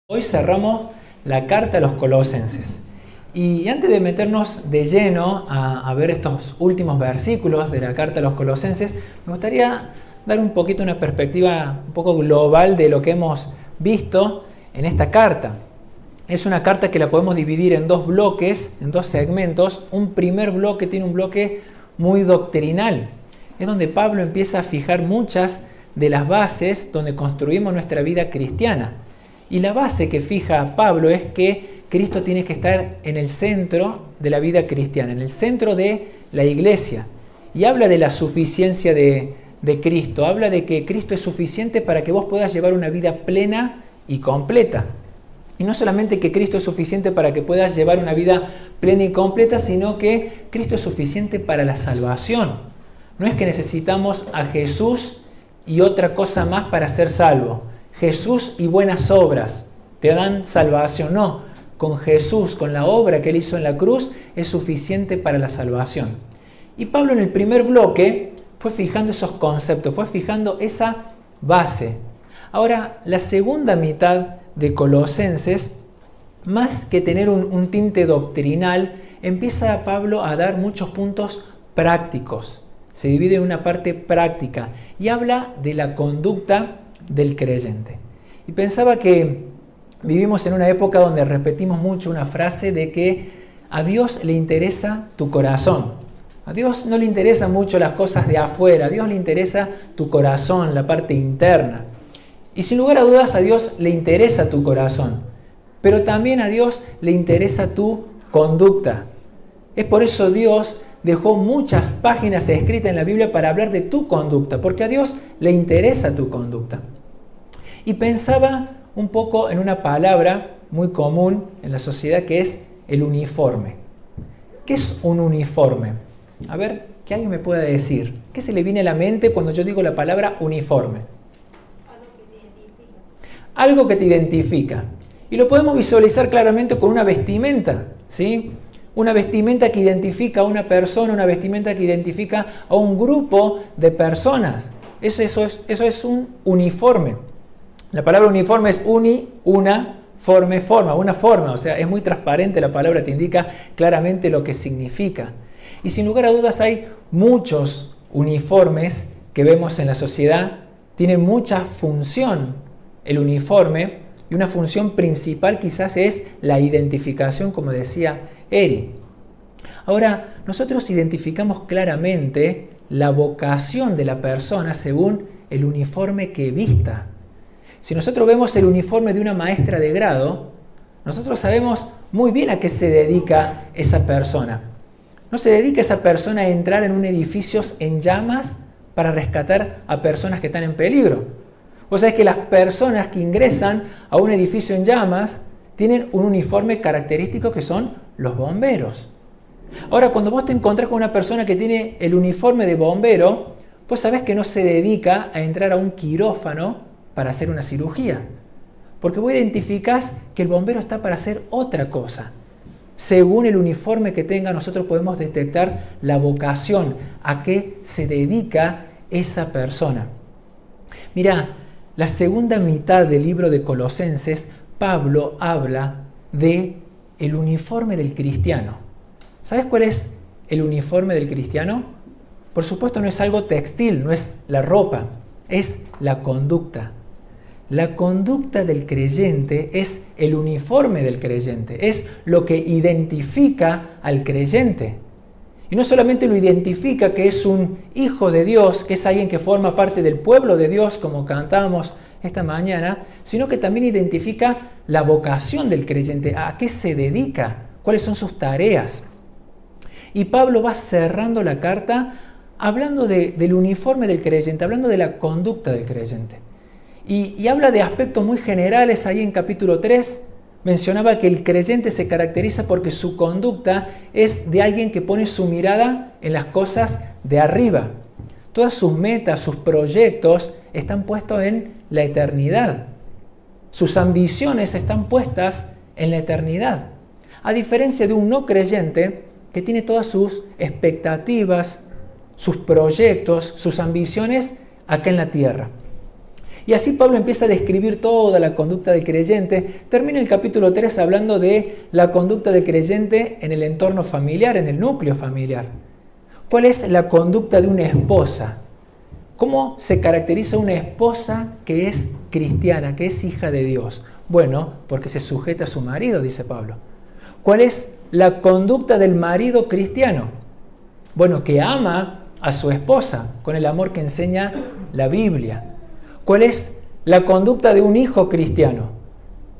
Hoy cerramos la carta a los Colosenses. Y antes de meternos de lleno a ver estos últimos versículos de la carta a los Colosenses, me gustaría dar un poquito una perspectiva un poco global de lo que hemos visto en esta carta. Es una carta que la podemos dividir en dos bloques, en dos segmentos. Un primer bloque tiene un bloque muy doctrinal. Es donde Pablo empieza a fijar muchas de las bases donde construimos nuestra vida cristiana. Y la base que fija Pablo es que Cristo tiene que estar en el centro de la vida cristiana, en el centro de la iglesia. Y habla de la suficiencia de Cristo, habla de que Cristo es suficiente para que vos puedas llevar una vida plena y completa. Y no solamente que Cristo es suficiente para que puedas llevar una vida plena y completa, sino que Cristo es suficiente para la salvación. No es que necesitamos a Jesús y otra cosa más para ser salvo. Jesús y buenas obras te dan salvación. No, con Jesús, con la obra que Él hizo en la cruz, es suficiente para la salvación. Y Pablo en el primer bloque fue fijando esos conceptos, fue fijando esa base. Ahora, la segunda mitad de Colosenses, más que tener un tinte doctrinal, empieza Pablo a dar muchos puntos prácticos. Se divide en una parte práctica y habla de la conducta del creyente. Y pensaba que vivimos en una época donde repetimos mucho una frase de que a Dios le interesa tu corazón. A Dios no le interesan mucho las cosas de afuera, a Dios le interesa tu corazón, la parte interna. Y sin lugar a dudas a Dios le interesa tu corazón, pero también a Dios le interesa tu conducta. Es por eso Dios dejó muchas páginas escritas en la Biblia para hablar de tu conducta, porque a Dios le interesa tu conducta. Y pensaba un poco en una palabra muy común en la sociedad que es el uniforme. ¿Qué es un uniforme? A ver, que alguien me pueda decir. ¿Qué se le viene a la mente cuando yo digo la palabra uniforme? Algo que te identifica. Y lo podemos visualizar claramente con una vestimenta, ¿sí? Una vestimenta que identifica a una persona, una vestimenta que identifica a un grupo de personas. Eso es un uniforme. La palabra uniforme es una, forma, una forma. O sea, es muy transparente la palabra, te indica claramente lo que significa. Y sin lugar a dudas hay muchos uniformes que vemos en la sociedad. Tienen mucha función el uniforme y una función principal quizás es la identificación, como decía Eri. Ahora, nosotros identificamos claramente la vocación de la persona según el uniforme que vista. Si nosotros vemos el uniforme de una maestra de grado, nosotros sabemos muy bien a qué se dedica esa persona. No se dedica esa persona a entrar en un edificio en llamas para rescatar a personas que están en peligro. Vos sabés que las personas que ingresan a un edificio en llamas tienen un uniforme característico que son los bomberos. Ahora, cuando vos te encontrás con una persona que tiene el uniforme de bombero, vos sabés que no se dedica a entrar a un quirófano para hacer una cirugía. Porque vos identificás que el bombero está para hacer otra cosa. Según el uniforme que tenga, nosotros podemos detectar la vocación, a qué se dedica esa persona. Mirá, la segunda mitad del libro de Colosenses, Pablo habla de el uniforme del cristiano. ¿Sabes cuál es el uniforme del cristiano? Por supuesto no es algo textil, no es la ropa, es la conducta. La conducta del creyente es el uniforme del creyente, es lo que identifica al creyente. Y no solamente lo identifica que es un hijo de Dios, que es alguien que forma parte del pueblo de Dios, como cantábamos esta mañana, sino que también identifica la vocación del creyente, a qué se dedica, cuáles son sus tareas. Y Pablo va cerrando la carta hablando del uniforme del creyente, hablando de la conducta del creyente. Y habla de aspectos muy generales ahí en capítulo 3. Mencionaba que el creyente se caracteriza porque su conducta es de alguien que pone su mirada en las cosas de arriba. Todas sus metas, sus proyectos están puestos en la eternidad. Sus ambiciones están puestas en la eternidad. A diferencia de un no creyente que tiene todas sus expectativas, sus proyectos, sus ambiciones acá en la tierra. Y así Pablo empieza a describir toda la conducta del creyente. Termina el capítulo 3 hablando de la conducta del creyente en el entorno familiar, en el núcleo familiar. ¿Cuál es la conducta de una esposa? ¿Cómo se caracteriza una esposa que es cristiana, que es hija de Dios? Bueno, porque se sujeta a su marido, dice Pablo. ¿Cuál es la conducta del marido cristiano? Bueno, que ama a su esposa con el amor que enseña la Biblia. ¿Cuál es la conducta de un hijo cristiano?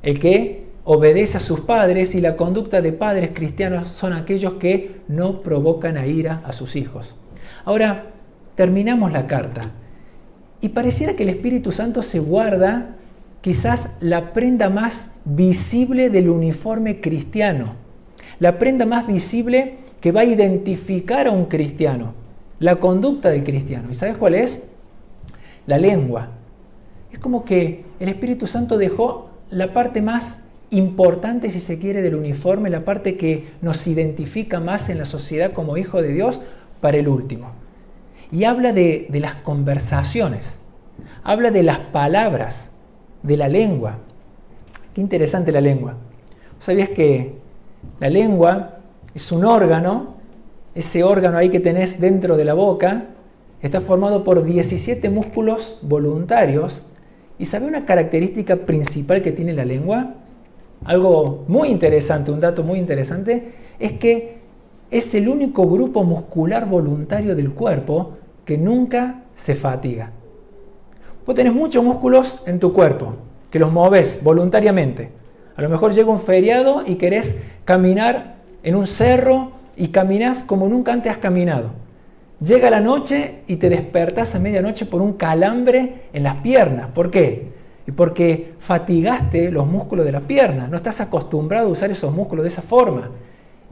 El que obedece a sus padres, y la conducta de padres cristianos son aquellos que no provocan a ira a sus hijos. Ahora, terminamos la carta y pareciera que el Espíritu Santo se guarda quizás la prenda más visible del uniforme cristiano, la prenda más visible que va a identificar a un cristiano, la conducta del cristiano. ¿Y sabes cuál es? La lengua. Es como que el Espíritu Santo dejó la parte más importante, si se quiere, del uniforme, la parte que nos identifica más en la sociedad como hijos de Dios, para el último. Y habla de las conversaciones, habla de las palabras, de la lengua. Qué interesante la lengua. ¿Sabías que la lengua es un órgano? Ese órgano ahí que tenés dentro de la boca está formado por 17 músculos voluntarios. ¿Y sabe una característica principal que tiene la lengua? Algo muy interesante, un dato muy interesante, es que es el único grupo muscular voluntario del cuerpo que nunca se fatiga. Vos tenés muchos músculos en tu cuerpo, que los movés voluntariamente. A lo mejor llega un feriado y querés caminar en un cerro y caminás como nunca antes has caminado. Llega la noche y te despertás a medianoche por un calambre en las piernas. ¿Por qué? Y porque fatigaste los músculos de la pierna. No estás acostumbrado a usar esos músculos de esa forma.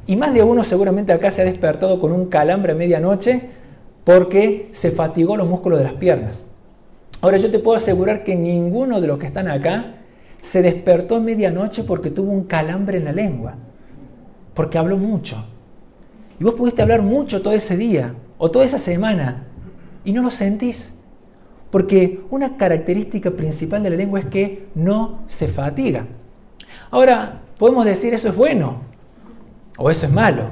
Y más de uno seguramente acá se ha despertado con un calambre a medianoche porque se fatigó los músculos de las piernas. Ahora yo te puedo asegurar que ninguno de los que están acá se despertó a medianoche porque tuvo un calambre en la lengua. Porque habló mucho. Y vos pudiste hablar mucho todo ese día o toda esa semana y no lo sentís. Porque una característica principal de la lengua es que no se fatiga. Ahora, podemos decir eso es bueno o eso es malo,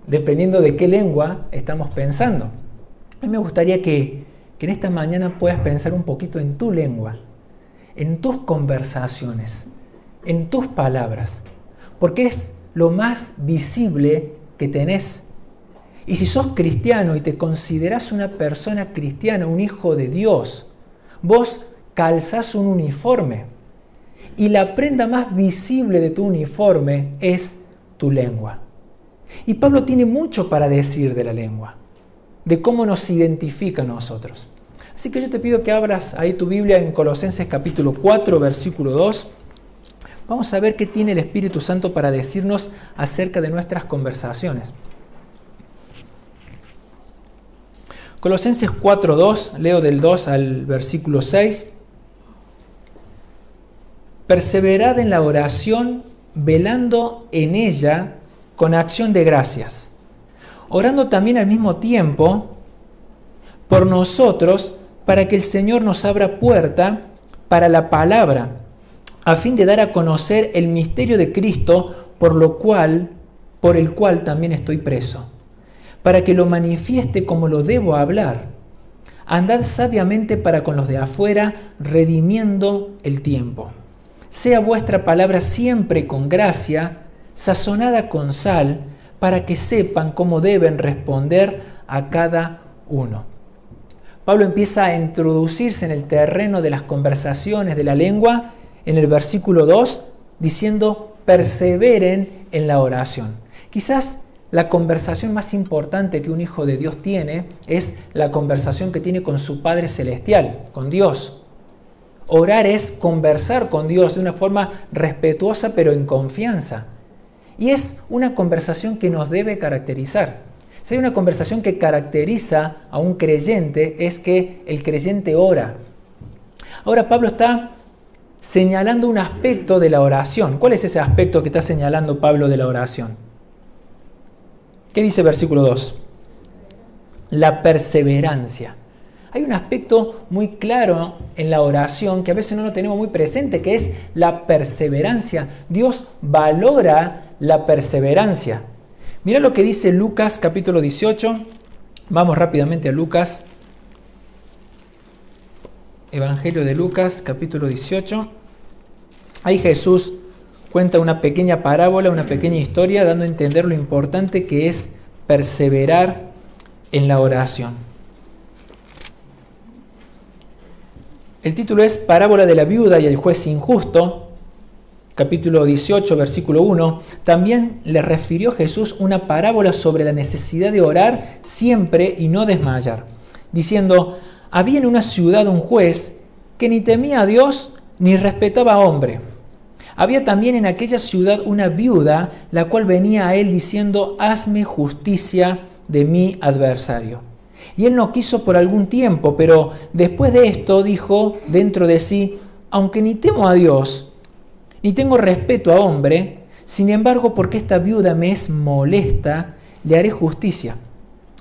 dependiendo de qué lengua estamos pensando. A mí me gustaría que en esta mañana puedas pensar un poquito en tu lengua, en tus conversaciones, en tus palabras, porque es lo más visible que tenés. Y si sos cristiano y te considerás una persona cristiana, un hijo de Dios, vos calzás un uniforme. Y la prenda más visible de tu uniforme es tu lengua. Y Pablo tiene mucho para decir de la lengua, de cómo nos identifica a nosotros. Así que yo te pido que abras ahí tu Biblia en Colosenses capítulo 4, versículo 2. Vamos a ver qué tiene el Espíritu Santo para decirnos acerca de nuestras conversaciones. Colosenses 4:2, leo del 2 al versículo 6. Perseverad en la oración, velando en ella con acción de gracias, orando también al mismo tiempo por nosotros, para que el Señor nos abra puerta para la palabra, a fin de dar a conocer el misterio de Cristo, por el cual también estoy preso, para que lo manifieste como lo debo hablar. Andad sabiamente para con los de afuera, redimiendo el tiempo. Sea vuestra palabra siempre con gracia, sazonada con sal, para que sepan cómo deben responder a cada uno. Pablo empieza a introducirse en el terreno de las conversaciones de la lengua en el versículo 2, diciendo: perseveren en la oración. Quizás la conversación más importante que un hijo de Dios tiene es la conversación que tiene con su Padre Celestial, con Dios. Orar es conversar con Dios de una forma respetuosa pero en confianza. Y es una conversación que nos debe caracterizar. Si hay una conversación que caracteriza a un creyente, es que el creyente ora. Ahora Pablo está señalando un aspecto de la oración. ¿Cuál es ese aspecto que está señalando Pablo de la oración? ¿Qué dice el versículo 2? La perseverancia. hay un aspecto muy claro en la oración que a veces no lo tenemos muy presente, que es la perseverancia. Dios valora la perseverancia. Mira lo que dice Lucas capítulo 18. Vamos rápidamente a Lucas. Evangelio de Lucas capítulo 18. Ahí Jesús cuenta una pequeña parábola, una pequeña historia, dando a entender lo importante que es perseverar en la oración. El título es Parábola de la viuda y el juez injusto, capítulo 18, versículo 1. También le refirió Jesús una parábola sobre la necesidad de orar siempre y no desmayar, diciendo: había en una ciudad un juez que ni temía a Dios ni respetaba a hombre. Había también en aquella ciudad una viuda, la cual venía a él diciendo: hazme justicia de mi adversario. Y él no quiso por algún tiempo, pero después de esto dijo dentro de sí: aunque ni temo a Dios, ni tengo respeto a hombre, sin embargo, porque esta viuda me es molesta, le haré justicia,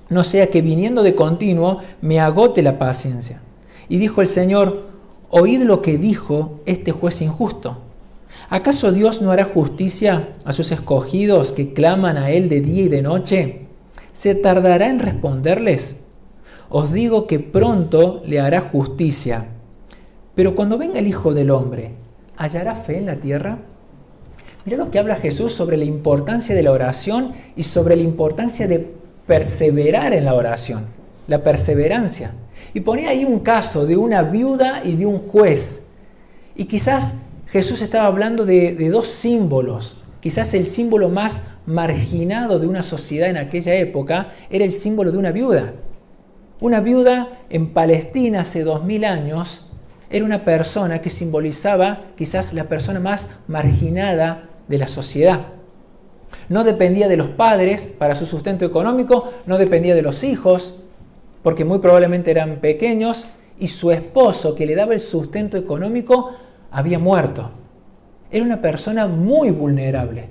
no sea que viniendo de continuo me agote la paciencia. Y dijo el Señor: oíd lo que dijo este juez injusto. ¿Acaso Dios no hará justicia a sus escogidos que claman a Él de día y de noche? ¿Se tardará en responderles? Os digo que pronto le hará justicia. Pero cuando venga el Hijo del Hombre, ¿hallará fe en la tierra? Mirá lo que habla Jesús sobre la importancia de la oración y sobre la importancia de perseverar en la oración, la perseverancia. Y ponía ahí un caso de una viuda y de un juez. Y quizás Jesús estaba hablando de dos símbolos. Quizás el símbolo más marginado de una sociedad en aquella época era el símbolo de una viuda. Una viuda en Palestina hace 2000 años era una persona que simbolizaba quizás la persona más marginada de la sociedad. No dependía de los padres para su sustento económico, no dependía de los hijos, porque muy probablemente eran pequeños, y su esposo, que le daba el sustento económico, había muerto. Era una persona muy vulnerable.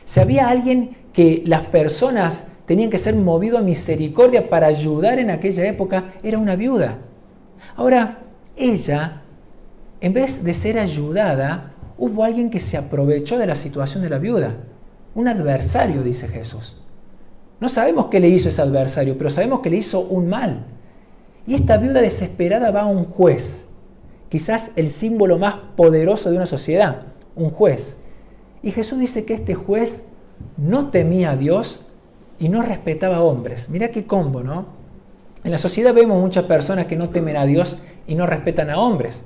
Si había alguien que las personas tenían que ser movidos a misericordia para ayudar en aquella época, era una viuda. Ahora, ella, en vez de ser ayudada, hubo alguien que se aprovechó de la situación de la viuda. Un adversario, dice Jesús. No sabemos qué le hizo ese adversario, pero sabemos que le hizo un mal. Y esta viuda desesperada va a un juez, quizás el símbolo más poderoso de una sociedad, un juez. Y Jesús dice que este juez no temía a Dios y no respetaba a hombres. Mirá qué combo, ¿no? En la sociedad vemos muchas personas que no temen a Dios y no respetan a hombres.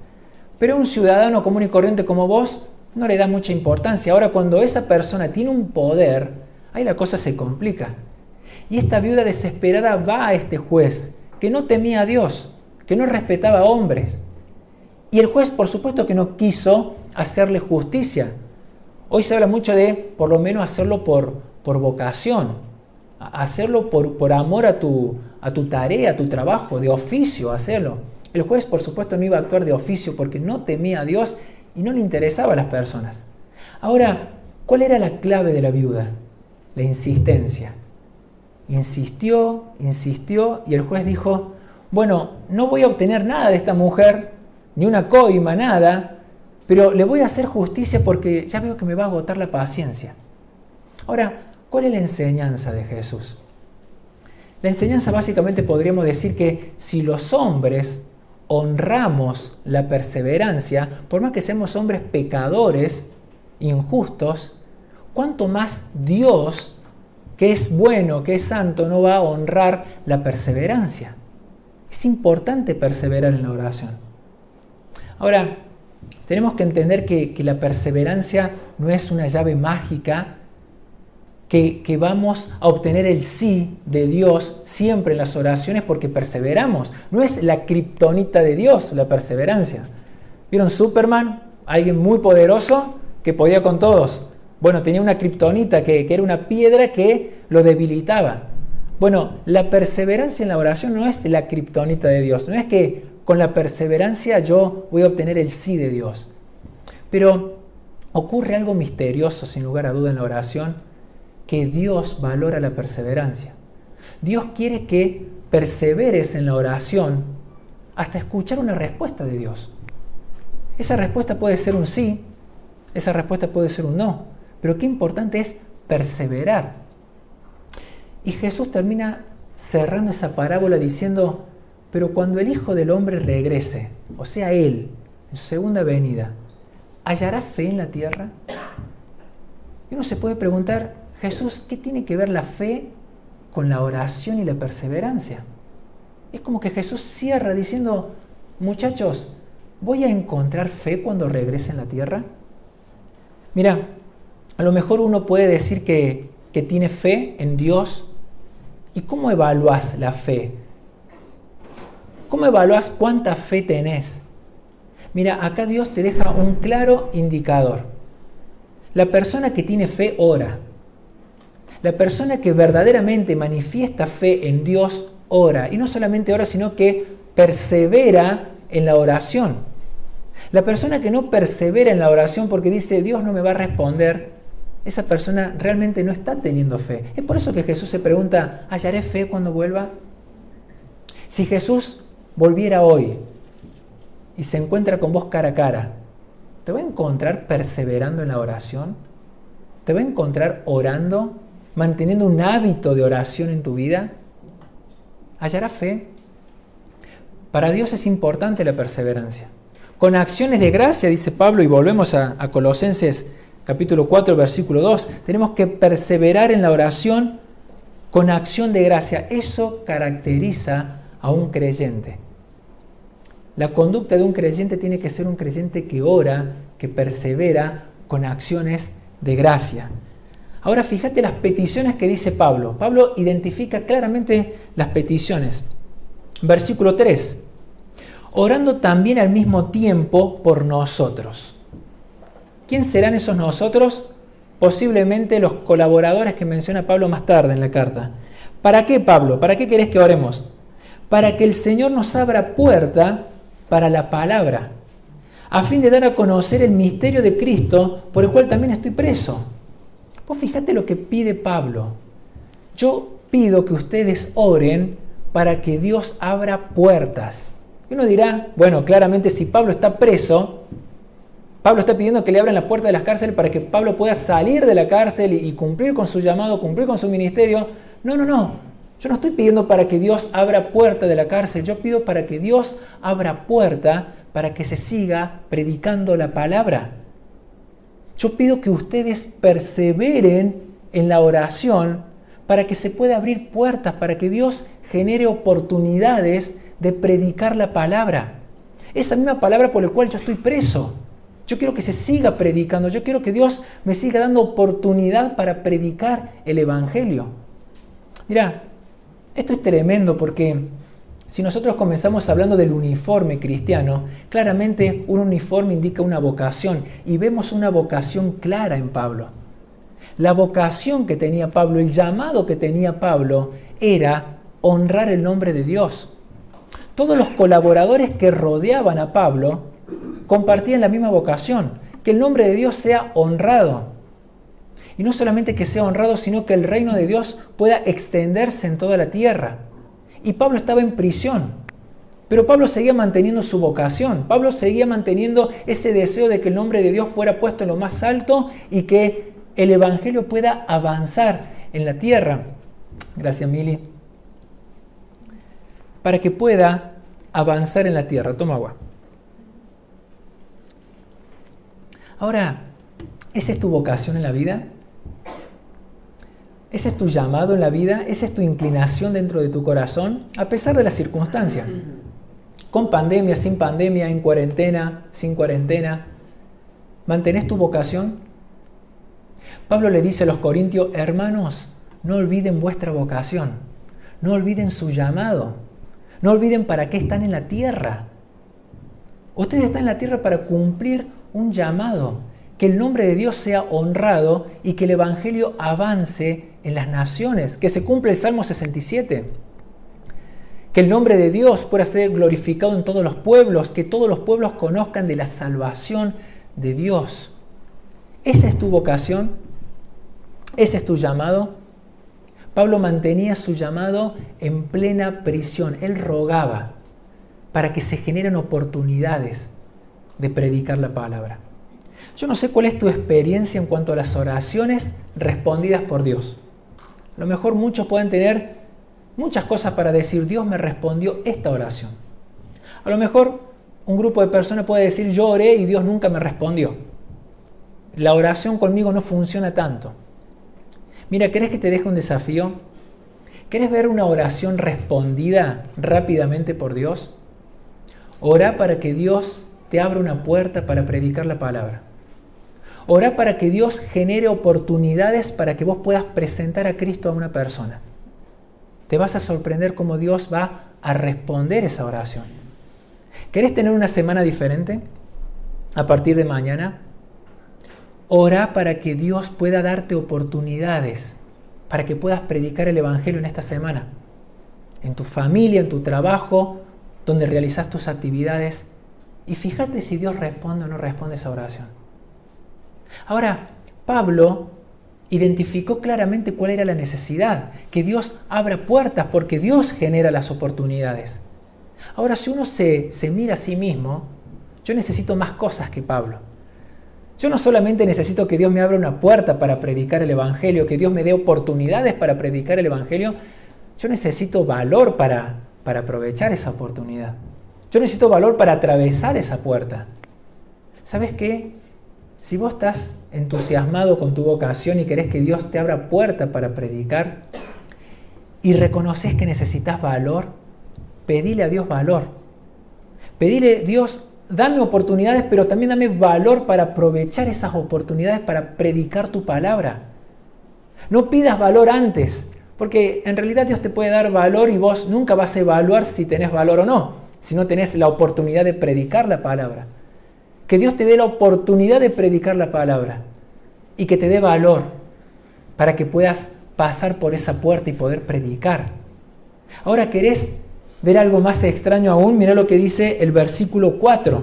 Pero a un ciudadano común y corriente como vos no le da mucha importancia. Ahora, cuando esa persona tiene un poder, ahí la cosa se complica. Y esta viuda desesperada va a este juez que no temía a Dios, que no respetaba a hombres. Y el juez, por supuesto, que no quiso hacerle justicia. Hoy se habla mucho de, por lo menos, hacerlo por vocación, hacerlo por amor a tu tarea, a tu trabajo, de oficio, hacerlo. El juez, por supuesto, no iba a actuar de oficio porque no temía a Dios y no le interesaba a las personas. Ahora, ¿cuál era la clave de la viuda? La insistencia. Insistió y el juez dijo: bueno, no voy a obtener nada de esta mujer, ni una coima, nada, pero le voy a hacer justicia porque ya veo que me va a agotar la paciencia. Ahora, ¿cuál es la enseñanza de Jesús? La enseñanza básicamente podríamos decir que si los hombres honramos la perseverancia, por más que seamos hombres pecadores, injustos, ¿cuánto más Dios, que es bueno, que es santo, no va a honrar la perseverancia? Es importante perseverar en la oración. Ahora, tenemos que entender que la perseverancia no es una llave mágica que vamos a obtener el sí de Dios siempre en las oraciones porque perseveramos. No es la kriptonita de Dios la perseverancia. ¿Vieron Superman? Alguien muy poderoso que podía con todos. Bueno, tenía una kriptonita que era una piedra que lo debilitaba. Bueno, la perseverancia en la oración no es la kriptonita de Dios. No es que con la perseverancia yo voy a obtener el sí de Dios. Pero ocurre algo misterioso, sin lugar a duda, en la oración, que Dios valora la perseverancia. Dios quiere que perseveres en la oración hasta escuchar una respuesta de Dios. Esa respuesta puede ser un sí, esa respuesta puede ser un no, pero qué importante es perseverar. Y Jesús termina cerrando esa parábola diciendo, pero cuando el Hijo del Hombre regrese, o sea, Él, en su segunda venida, ¿hallará fe en la tierra? Y uno se puede preguntar, Jesús, ¿qué tiene que ver la fe con la oración y la perseverancia? Es como que Jesús cierra diciendo, muchachos, ¿voy a encontrar fe cuando regrese en la tierra? Mira, a lo mejor uno puede decir que tiene fe en Dios. ¿Y cómo evalúas la fe? ¿Cómo evalúas cuánta fe tenés? Mira, acá Dios te deja un claro indicador. La persona que tiene fe ora. La persona que verdaderamente manifiesta fe en Dios ora. Y no solamente ora, sino que persevera en la oración. La persona que no persevera en la oración porque dice, Dios no me va a responder, esa persona realmente no está teniendo fe. Es por eso que Jesús se pregunta, ¿hallaré fe cuando vuelva? Si Jesús volviera hoy y se encuentra con vos cara a cara, ¿te va a encontrar perseverando en la oración? ¿Te va a encontrar orando, manteniendo un hábito de oración en tu vida? ¿Hallará fe? Para Dios es importante la perseverancia. Con acciones de gracia, dice Pablo, y volvemos a Colosenses capítulo 4, versículo 2, tenemos que perseverar en la oración con acción de gracia. Eso caracteriza a un creyente. La conducta de un creyente tiene que ser un creyente que ora, que persevera con acciones de gracia. Ahora fíjate las peticiones que dice Pablo. Pablo identifica claramente las peticiones. Versículo 3. Orando también al mismo tiempo por nosotros. ¿Quién serán esos nosotros? Posiblemente los colaboradores que menciona Pablo más tarde en la carta. ¿Para qué, Pablo? ¿Para qué querés que oremos? Para que el Señor nos abra puerta para la palabra, a fin de dar a conocer el misterio de Cristo, por el cual también estoy preso. Vos fíjate lo que pide Pablo. Yo pido que ustedes oren para que Dios abra puertas. Y uno dirá, bueno, claramente si Pablo está preso, Pablo está pidiendo que le abran la puerta de las cárceles para que Pablo pueda salir de la cárcel y cumplir con su llamado, cumplir con su ministerio. No. Yo no estoy pidiendo para que Dios abra puerta de la cárcel. Yo pido para que Dios abra puerta para que se siga predicando la palabra. Yo pido que ustedes perseveren en la oración para que se pueda abrir puertas, para que Dios genere oportunidades de predicar la palabra. Esa misma palabra por la cual yo estoy preso. Yo quiero que se siga predicando. Yo quiero que Dios me siga dando oportunidad para predicar el Evangelio. Mira, esto es tremendo porque si nosotros comenzamos hablando del uniforme cristiano, claramente un uniforme indica una vocación y vemos una vocación clara en Pablo. La vocación que tenía Pablo, el llamado que tenía Pablo era honrar el nombre de Dios. Todos los colaboradores que rodeaban a Pablo compartían la misma vocación, que el nombre de Dios sea honrado. Y no solamente que sea honrado, sino que el reino de Dios pueda extenderse en toda la tierra. Y Pablo estaba en prisión, pero Pablo seguía manteniendo su vocación. Pablo seguía manteniendo ese deseo de que el nombre de Dios fuera puesto en lo más alto y que el Evangelio pueda avanzar en la tierra. Gracias, Mili. Para que pueda avanzar en la tierra. Toma agua. Ahora, ¿esa es tu vocación en la vida? ¿Ese es tu llamado en la vida? ¿Esa es tu inclinación dentro de tu corazón? A pesar de las circunstancias. Con pandemia, sin pandemia, en cuarentena, sin cuarentena. ¿Mantenés tu vocación? Pablo le dice a los corintios, hermanos, no olviden vuestra vocación. No olviden su llamado. No olviden para qué están en la tierra. Ustedes están en la tierra para cumplir un llamado. Que el nombre de Dios sea honrado y que el Evangelio avance en las naciones, que se cumpla el Salmo 67. Que el nombre de Dios pueda ser glorificado en todos los pueblos, que todos los pueblos conozcan de la salvación de Dios. ¿Esa es tu vocación? ¿Ese es tu llamado? Pablo mantenía su llamado en plena prisión. Él rogaba. para que se generen oportunidades de predicar la palabra. Yo no sé cuál es tu experiencia en cuanto a las oraciones respondidas por Dios. A lo mejor muchos pueden tener muchas cosas para decir, Dios me respondió esta oración. A lo mejor un grupo de personas puede decir, yo oré y Dios nunca me respondió. La oración conmigo no funciona tanto. Mira, ¿querés que te deje un desafío? ¿Querés ver una oración respondida rápidamente por Dios? Orá para que Dios te abra una puerta para predicar la palabra. Orá para que Dios genere oportunidades para que vos puedas presentar a Cristo a una persona. Te vas a sorprender cómo Dios va a responder esa oración. ¿Querés tener una semana diferente a partir de mañana? Orá para que Dios pueda darte oportunidades para que puedas predicar el Evangelio en esta semana. En tu familia, en tu trabajo, donde realizas tus actividades. Y fíjate si Dios responde o no responde esa oración. Ahora, Pablo identificó claramente cuál era la necesidad, que Dios abra puertas porque Dios genera las oportunidades. Ahora, si uno se mira a sí mismo, yo necesito más cosas que Pablo. Yo no solamente necesito que Dios me abra una puerta para predicar el Evangelio, que Dios me dé oportunidades para predicar el Evangelio, yo necesito valor para aprovechar esa oportunidad. Yo necesito valor para atravesar esa puerta. ¿Sabes qué? Si vos estás entusiasmado con tu vocación y querés que Dios te abra puerta para predicar y reconoces que necesitas valor, pedile a Dios valor. Pedile, Dios, dame oportunidades, pero también dame valor para aprovechar esas oportunidades para predicar tu palabra. No pidas valor antes, porque en realidad Dios te puede dar valor y vos nunca vas a evaluar si tenés valor o no, si no tenés la oportunidad de predicar la palabra. Que Dios te dé la oportunidad de predicar la palabra y que te dé valor para que puedas pasar por esa puerta y poder predicar. Ahora, ¿querés ver algo más extraño aún? Mirá lo que dice el versículo 4.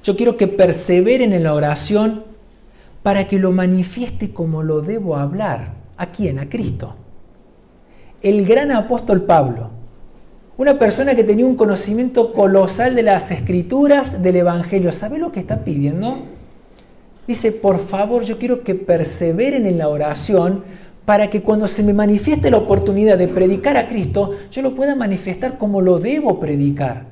Yo quiero que perseveren en la oración para que lo manifieste como lo debo hablar. ¿A quién? A Cristo. El gran apóstol Pablo, una persona que tenía un conocimiento colosal de las Escrituras, del Evangelio. ¿Sabe lo que está pidiendo? Dice, por favor, yo quiero que perseveren en la oración para que cuando se me manifieste la oportunidad de predicar a Cristo, yo lo pueda manifestar como lo debo predicar.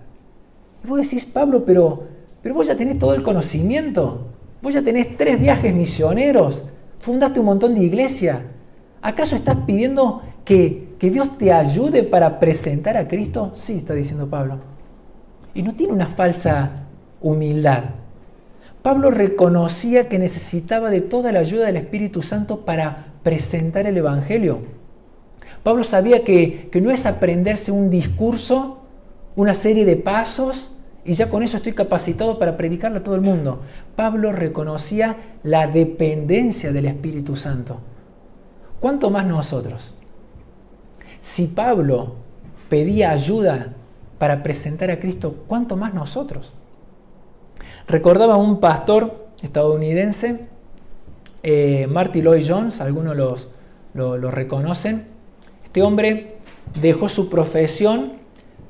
Y vos decís, Pablo, pero vos ya tenés todo el conocimiento. Vos ya tenés 3 viajes misioneros. Fundaste un montón de iglesia. ¿Acaso estás pidiendo que Dios te ayude para presentar a Cristo? Sí, está diciendo Pablo. Y no tiene una falsa humildad. Pablo reconocía que necesitaba de toda la ayuda del Espíritu Santo para presentar el Evangelio. Pablo sabía que no es aprenderse un discurso, una serie de pasos, y ya con eso estoy capacitado para predicarle a todo el mundo. Pablo reconocía la dependencia del Espíritu Santo. ¿Cuánto más nosotros? Si Pablo pedía ayuda para presentar a Cristo, ¿cuánto más nosotros? Recordaba un pastor estadounidense, Martyn Lloyd-Jones, algunos lo reconocen. Este hombre dejó su profesión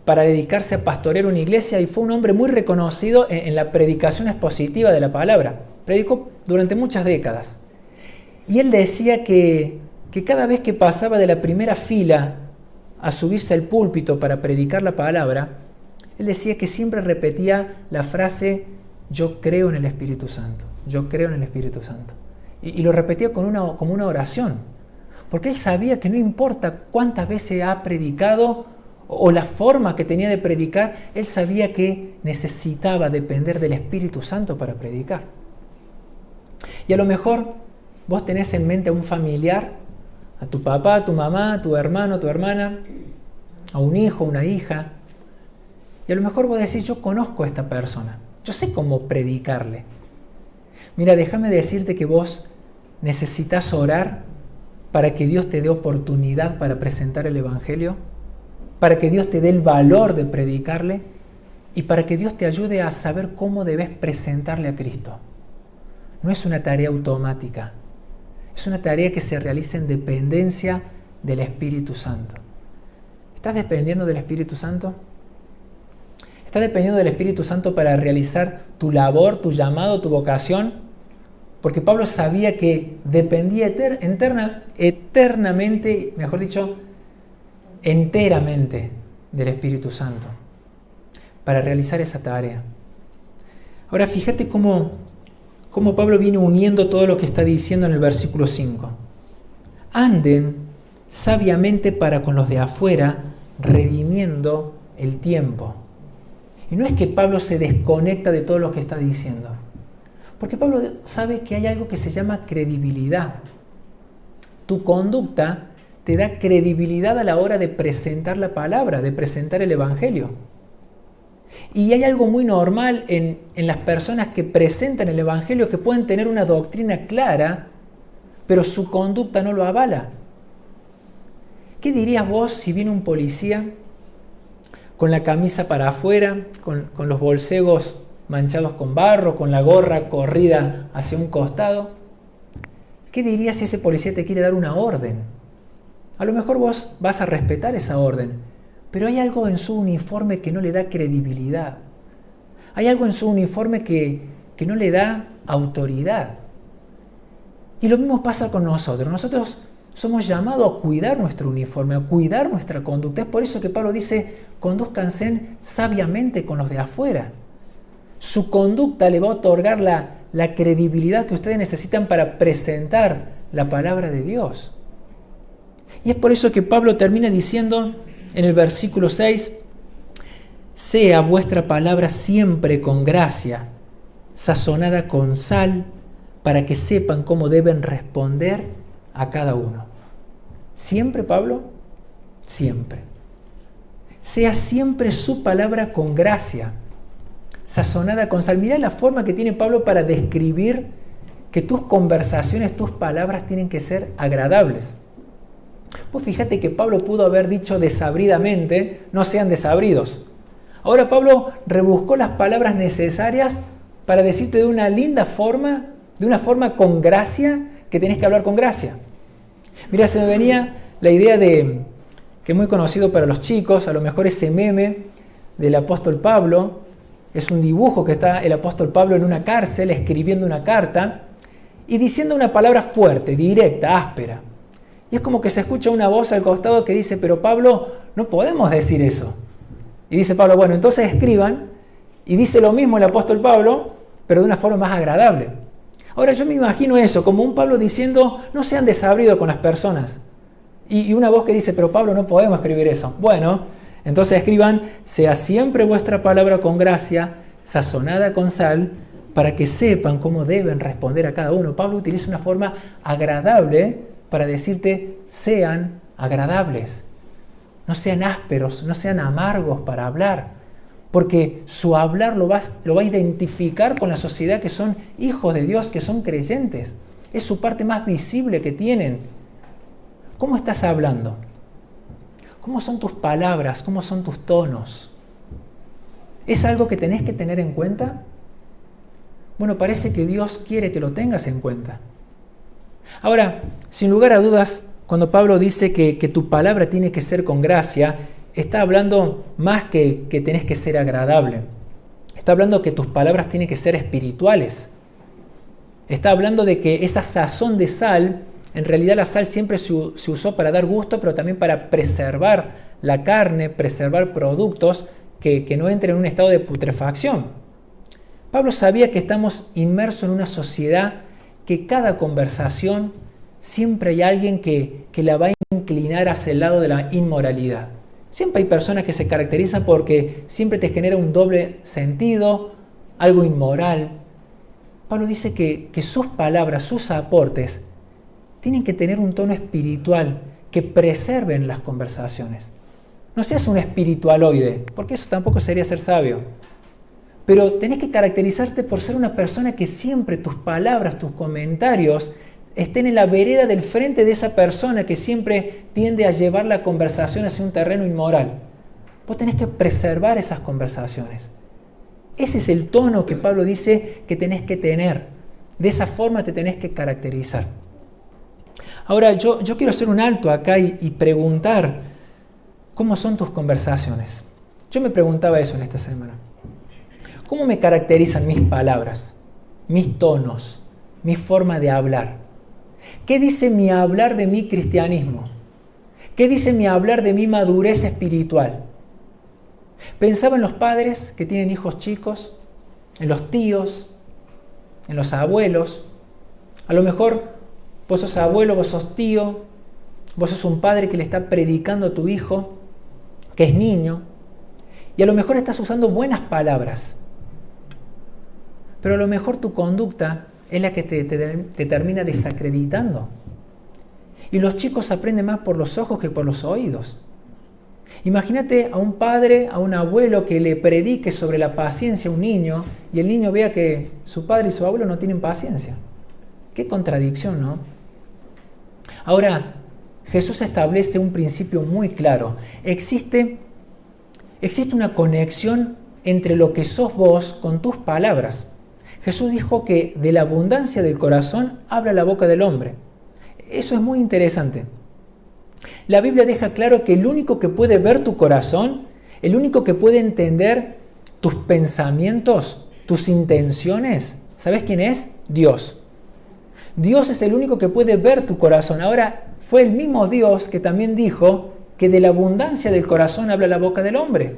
para dedicarse a pastorear una iglesia y fue un hombre muy reconocido en la predicación expositiva de la palabra. Predicó durante muchas décadas. Y él decía que cada vez que pasaba de la primera fila a subirse al púlpito para predicar la palabra, él decía que siempre repetía la frase, yo creo en el Espíritu Santo, yo creo en el Espíritu Santo. Y lo repetía como una oración, porque él sabía que no importa cuántas veces ha predicado o la forma que tenía de predicar, él sabía que necesitaba depender del Espíritu Santo para predicar. Y a lo mejor vos tenés en mente a un familiar, a tu papá, a tu mamá, a tu hermano, a tu hermana, a un hijo, una hija. Y a lo mejor vos decís, yo conozco a esta persona, yo sé cómo predicarle. Mira, déjame decirte que vos necesitas orar para que Dios te dé oportunidad para presentar el Evangelio, para que Dios te dé el valor de predicarle y para que Dios te ayude a saber cómo debes presentarle a Cristo. No es una tarea automática. Es una tarea que se realiza en dependencia del Espíritu Santo. ¿Estás dependiendo del Espíritu Santo? ¿Estás dependiendo del Espíritu Santo para realizar tu labor, tu llamado, tu vocación? Porque Pablo sabía que dependía eternamente, mejor dicho, enteramente del Espíritu Santo para realizar esa tarea. Ahora fíjate cómo Pablo viene uniendo todo lo que está diciendo en el versículo 5. Anden sabiamente para con los de afuera, redimiendo el tiempo. Y no es que Pablo se desconecta de todo lo que está diciendo, porque Pablo sabe que hay algo que se llama credibilidad. Tu conducta te da credibilidad a la hora de presentar la palabra, de presentar el Evangelio. Y hay algo muy normal en las personas que presentan el Evangelio, que pueden tener una doctrina clara, pero su conducta no lo avala. ¿Qué dirías vos si viene un policía con la camisa para afuera, con los bolsegos manchados con barro, con la gorra corrida hacia un costado? ¿Qué dirías si ese policía te quiere dar una orden? A lo mejor vos vas a respetar esa orden, pero hay algo en su uniforme que no le da credibilidad. Hay algo en su uniforme que no le da autoridad. Y lo mismo pasa con nosotros. Nosotros somos llamados a cuidar nuestro uniforme, a cuidar nuestra conducta. Es por eso que Pablo dice, condúzcanse sabiamente con los de afuera. Su conducta le va a otorgar la credibilidad que ustedes necesitan para presentar la palabra de Dios. Y es por eso que Pablo termina diciendo en el versículo 6, sea vuestra palabra siempre con gracia, sazonada con sal, para que sepan cómo deben responder a cada uno. ¿Siempre, Pablo? Siempre. Sea siempre su palabra con gracia, sazonada con sal. Mirá la forma que tiene Pablo para describir que tus conversaciones, tus palabras tienen que ser agradables. Pues fíjate que Pablo pudo haber dicho desabridamente, no sean desabridos. Ahora Pablo rebuscó las palabras necesarias para decirte de una linda forma, de una forma con gracia, que tenés que hablar con gracia. Mira, se me venía la idea que es muy conocido para los chicos, a lo mejor ese meme del apóstol Pablo, es un dibujo que está el apóstol Pablo en una cárcel escribiendo una carta y diciendo una palabra fuerte, directa, áspera. Y es como que se escucha una voz al costado que dice, pero Pablo, no podemos decir eso. Y dice Pablo, bueno, entonces escriban, y dice lo mismo el apóstol Pablo, pero de una forma más agradable. Ahora yo me imagino eso, como un Pablo diciendo, no sean desabridos con las personas. Y una voz que dice, pero Pablo, no podemos escribir eso. Bueno, entonces escriban, sea siempre vuestra palabra con gracia, sazonada con sal, para que sepan cómo deben responder a cada uno. Pablo utiliza una forma agradable para decirte, sean agradables. No sean ásperos, no sean amargos para hablar. Porque su hablar lo va a identificar con la sociedad que son hijos de Dios, que son creyentes. Es su parte más visible que tienen. ¿Cómo estás hablando? ¿Cómo son tus palabras? ¿Cómo son tus tonos? ¿Es algo que tenés que tener en cuenta? Bueno, parece que Dios quiere que lo tengas en cuenta. Ahora, sin lugar a dudas, cuando Pablo dice que tu palabra tiene que ser con gracia, está hablando más que tenés que ser agradable. Está hablando que tus palabras tienen que ser espirituales. Está hablando de que esa sazón de sal, en realidad la sal siempre se usó para dar gusto, pero también para preservar la carne, preservar productos que no entren en un estado de putrefacción. Pablo sabía que estamos inmersos en una sociedad que cada conversación siempre hay alguien que la va a inclinar hacia el lado de la inmoralidad. Siempre hay personas que se caracterizan porque siempre te genera un doble sentido, algo inmoral. Pablo dice que sus palabras, sus aportes, tienen que tener un tono espiritual que preserven las conversaciones. No seas un espiritualoide, porque eso tampoco sería ser sabio. Pero tenés que caracterizarte por ser una persona que siempre tus palabras, tus comentarios estén en la vereda del frente de esa persona que siempre tiende a llevar la conversación hacia un terreno inmoral. Vos tenés que preservar esas conversaciones. Ese es el tono que Pablo dice que tenés que tener. De esa forma te tenés que caracterizar. Ahora, yo quiero hacer un alto acá y preguntar, ¿cómo son tus conversaciones? Yo me preguntaba eso en esta semana. ¿Cómo me caracterizan mis palabras, mis tonos, mi forma de hablar? ¿Qué dice mi hablar de mi cristianismo? ¿Qué dice mi hablar de mi madurez espiritual? Pensaba en los padres que tienen hijos chicos, en los tíos, en los abuelos. A lo mejor vos sos abuelo, vos sos tío, vos sos un padre que le está predicando a tu hijo, que es niño, y a lo mejor estás usando buenas palabras, pero a lo mejor tu conducta es la que te termina desacreditando. Y los chicos aprenden más por los ojos que por los oídos. Imagínate a un padre, a un abuelo que le predique sobre la paciencia a un niño y el niño vea que su padre y su abuelo no tienen paciencia. Qué contradicción, ¿no? Ahora, Jesús establece un principio muy claro. Existe una conexión entre lo que sos vos con tus palabras. Jesús dijo que de la abundancia del corazón habla la boca del hombre. Eso es muy interesante. La Biblia deja claro que el único que puede ver tu corazón, el único que puede entender tus pensamientos, tus intenciones, ¿sabes quién es? Dios. Dios es el único que puede ver tu corazón. Ahora, fue el mismo Dios que también dijo que de la abundancia del corazón habla la boca del hombre.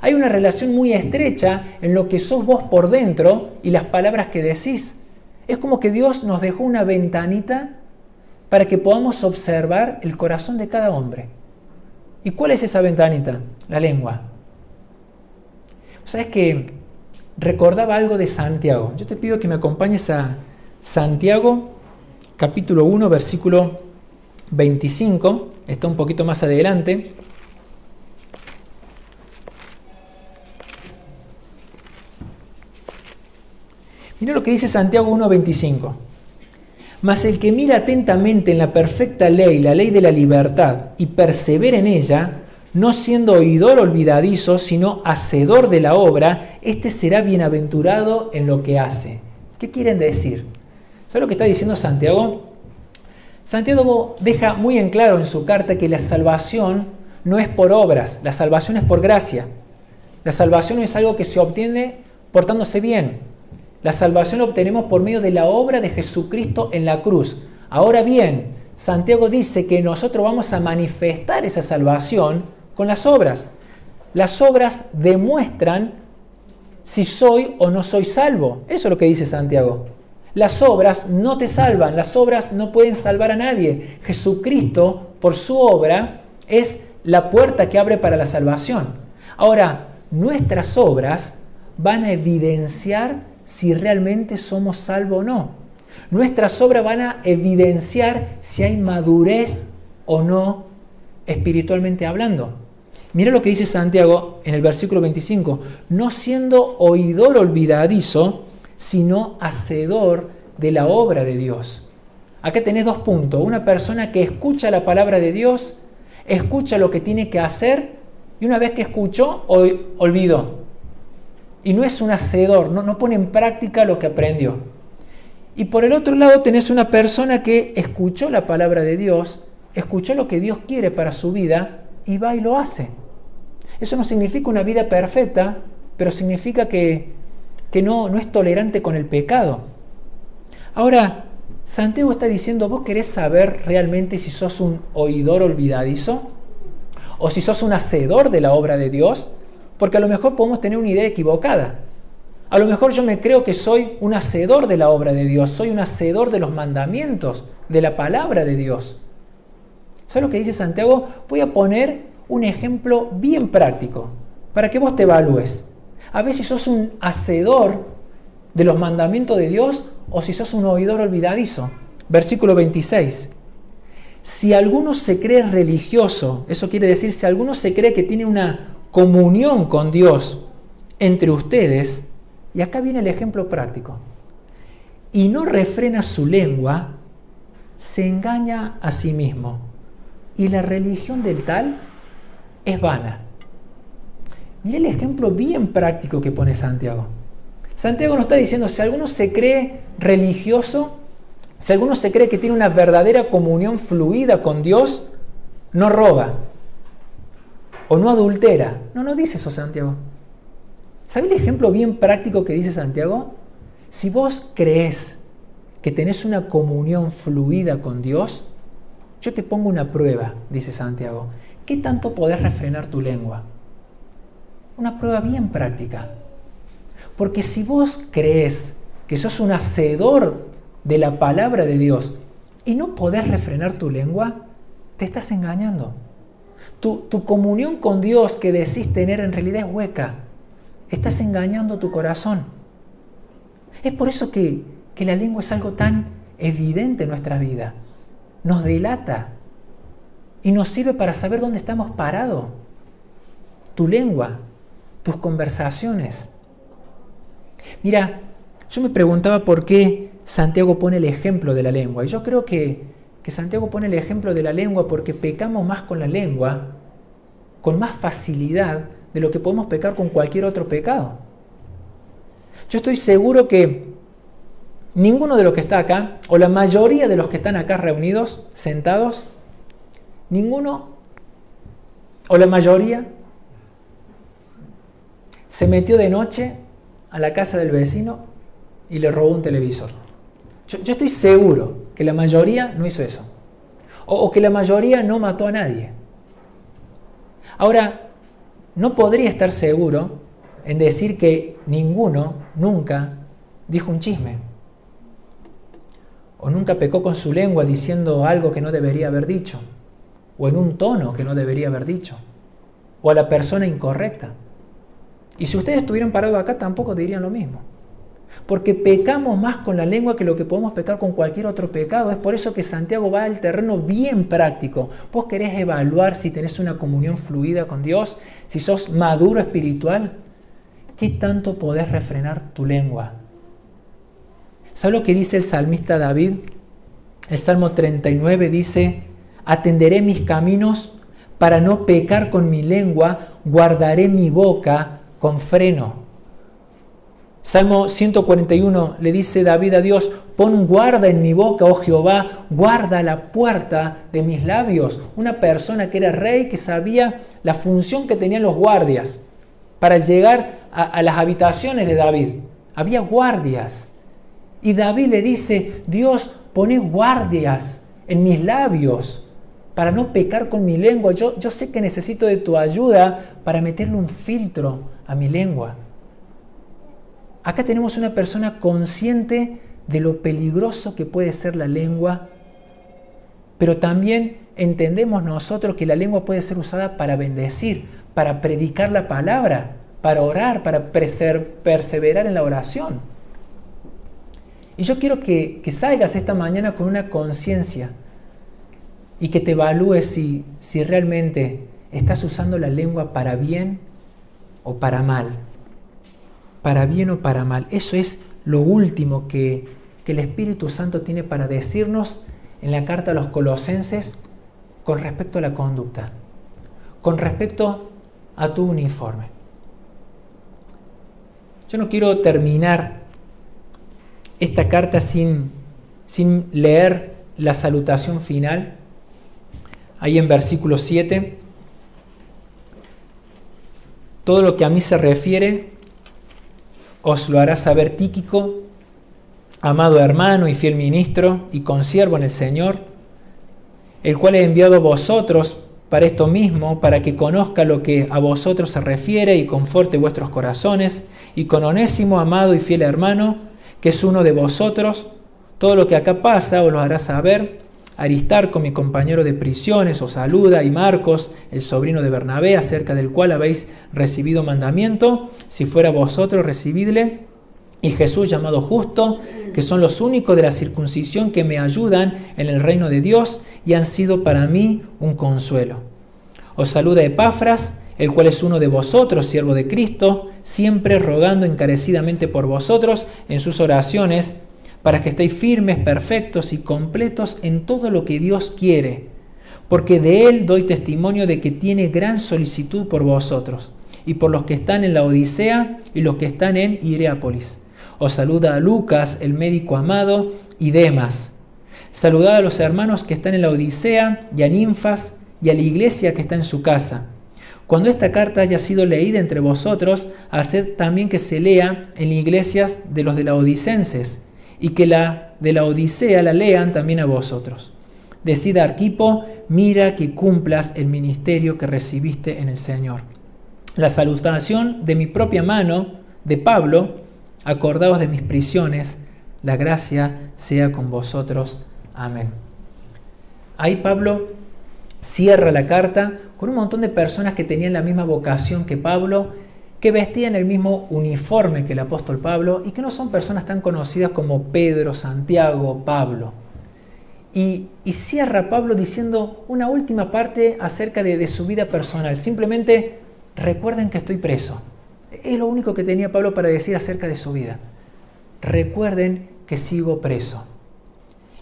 Hay una relación muy estrecha en lo que sos vos por dentro y las palabras que decís. Es como que Dios nos dejó una ventanita para que podamos observar el corazón de cada hombre. ¿Y cuál es esa ventanita? La lengua. ¿Sabes que recordaba algo de Santiago? Yo te pido que me acompañes a Santiago, capítulo 1, versículo 25. Está un poquito más adelante. Mira lo que dice Santiago 1:25. Mas el que mira atentamente en la perfecta ley, la ley de la libertad, y persevera en ella, no siendo oidor olvidadizo, sino hacedor de la obra, éste será bienaventurado en lo que hace. ¿Qué quieren decir? ¿Sabes lo que está diciendo Santiago? Santiago deja muy en claro en su carta que la salvación no es por obras, la salvación es por gracia. La salvación es algo que se obtiene portándose bien. La salvación la obtenemos por medio de la obra de Jesucristo en la cruz. Ahora bien, Santiago dice que nosotros vamos a manifestar esa salvación con las obras. Las obras demuestran si soy o no soy salvo. Eso es lo que dice Santiago. Las obras no te salvan, las obras no pueden salvar a nadie. Jesucristo, por su obra, es la puerta que abre para la salvación. Ahora, nuestras obras van a evidenciar si realmente somos salvos o no. Nuestras obras van a evidenciar si hay madurez o no espiritualmente hablando. Mira lo que dice Santiago en el versículo 25. No siendo oidor olvidadizo, sino hacedor de la obra de Dios. Acá tenés dos puntos. Una persona que escucha la palabra de Dios, escucha lo que tiene que hacer y una vez que escuchó, olvidó. Y no es un hacedor, no pone en práctica lo que aprendió. Y por el otro lado tenés una persona que escuchó la palabra de Dios, escuchó lo que Dios quiere para su vida y va y lo hace. Eso no significa una vida perfecta, pero significa que no es tolerante con el pecado. Ahora, Santiago está diciendo, ¿vos querés saber realmente si sos un oidor olvidadizo? ¿O si sos un hacedor de la obra de Dios? Porque a lo mejor podemos tener una idea equivocada. A lo mejor yo me creo que soy un hacedor de la obra de Dios, soy un hacedor de los mandamientos, de la palabra de Dios. ¿Sabes lo que dice Santiago? Voy a poner un ejemplo bien práctico para que vos te evalúes. A ver si sos un hacedor de los mandamientos de Dios o si sos un oidor olvidadizo. Versículo 26. Si alguno se cree religioso, eso quiere decir si alguno se cree que tiene una comunión con Dios entre ustedes, y acá viene el ejemplo práctico, y no refrena su lengua, se engaña a sí mismo, y la religión del tal es vana. Mira el ejemplo bien práctico que pone Santiago. Santiago nos está diciendo, si alguno se cree religioso, si alguno se cree que tiene una verdadera comunión fluida con Dios, no roba. o no adultera. No dice eso Santiago. ¿Sabe el ejemplo bien práctico que dice Santiago? Si vos crees que tenés una comunión fluida con Dios, yo te pongo una prueba, dice Santiago. ¿Qué tanto podés refrenar tu lengua? Una prueba bien práctica. Porque si vos crees que sos un hacedor de la palabra de Dios y no podés refrenar tu lengua, te estás engañando. Tu comunión con Dios que decís tener en realidad es hueca. Estás engañando tu corazón. Es por eso que la lengua es algo tan evidente en nuestra vida. Nos delata y nos sirve para saber dónde estamos parados. Tu lengua, tus conversaciones. Mira, yo me preguntaba por qué Santiago pone el ejemplo de la lengua. Y yo creo que Santiago pone el ejemplo de la lengua porque pecamos más con la lengua, con más facilidad de lo que podemos pecar con cualquier otro pecado. Yo estoy seguro que ninguno de los que está acá, o la mayoría de los que están acá reunidos, sentados, ninguno, o la mayoría, se metió de noche a la casa del vecino y le robó un televisor. Yo estoy seguro que la mayoría no hizo eso. O que la mayoría no mató a nadie. Ahora, no podría estar seguro en decir que ninguno nunca dijo un chisme. O nunca pecó con su lengua diciendo algo que no debería haber dicho. O en un tono que no debería haber dicho. O a la persona incorrecta. Y si ustedes estuvieran parados acá, tampoco dirían lo mismo. Porque pecamos más con la lengua que lo que podemos pecar con cualquier otro pecado. Es por eso que Santiago va al terreno bien práctico. Vos querés evaluar si tenés una comunión fluida con Dios, si sos maduro espiritual. ¿Qué tanto podés refrenar tu lengua? ¿Sabes lo que dice el salmista David? El Salmo 39 dice: atenderé mis caminos para no pecar con mi lengua, guardaré mi boca con freno. Salmo 141 le dice David a Dios: pon guarda en mi boca, oh Jehová, guarda la puerta de mis labios. Una persona que era rey, que sabía la función que tenían los guardias para llegar a las habitaciones de David. Había guardias. Y David le dice: Dios, poné guardias en mis labios para no pecar con mi lengua. Yo sé que necesito de tu ayuda para meterle un filtro a mi lengua. Acá tenemos una persona consciente de lo peligroso que puede ser la lengua, pero también entendemos nosotros que la lengua puede ser usada para bendecir, para predicar la palabra, para orar, para perseverar en la oración. Y yo quiero que salgas esta mañana con una conciencia y que te evalúes si realmente estás usando la lengua para bien o para mal. Para bien o para mal. Eso es lo último que el Espíritu Santo tiene para decirnos en la carta a los Colosenses con respecto a la conducta, con respecto a tu uniforme. Yo no quiero terminar esta carta sin leer la salutación final. Ahí en versículo 7, todo lo que a mí se refiere os lo hará saber Tíquico, amado hermano y fiel ministro y consiervo en el Señor, el cual he enviado a vosotros para esto mismo, para que conozca lo que a vosotros se refiere y conforte vuestros corazones, y con Onésimo, amado y fiel hermano, que es uno de vosotros, todo lo que acá pasa os lo hará saber. Aristarco, mi compañero de prisiones, os saluda, y Marcos, el sobrino de Bernabé, acerca del cual habéis recibido mandamiento, si fuera vosotros recibidle, y Jesús llamado Justo, que son los únicos de la circuncisión que me ayudan en el reino de Dios y han sido para mí un consuelo. Os saluda Epafras, el cual es uno de vosotros, siervo de Cristo, siempre rogando encarecidamente por vosotros en sus oraciones, para que estéis firmes, perfectos y completos en todo lo que Dios quiere, porque de Él doy testimonio de que tiene gran solicitud por vosotros, y por los que están en la Odisea y los que están en Hierápolis. Os saluda a Lucas, el médico amado, y Demas. Saludad a los hermanos que están en la Odisea, y a Ninfas, y a la iglesia que está en su casa. Cuando esta carta haya sido leída entre vosotros, haced también que se lea en las iglesias de los de Laodicenses, y que la de la Odisea la lean también a vosotros. Decid a Arquipo, mira que cumplas el ministerio que recibiste en el Señor. La salutación de mi propia mano, de Pablo, acordaos de mis prisiones, la gracia sea con vosotros. Amén. Ahí Pablo cierra la carta con un montón de personas que tenían la misma vocación que Pablo, que vestían el mismo uniforme que el apóstol Pablo y que no son personas tan conocidas como Pedro, Santiago, Pablo. Y cierra Pablo diciendo una última parte acerca de su vida personal. Simplemente recuerden que estoy preso. Es lo único que tenía Pablo para decir acerca de su vida. Recuerden que sigo preso.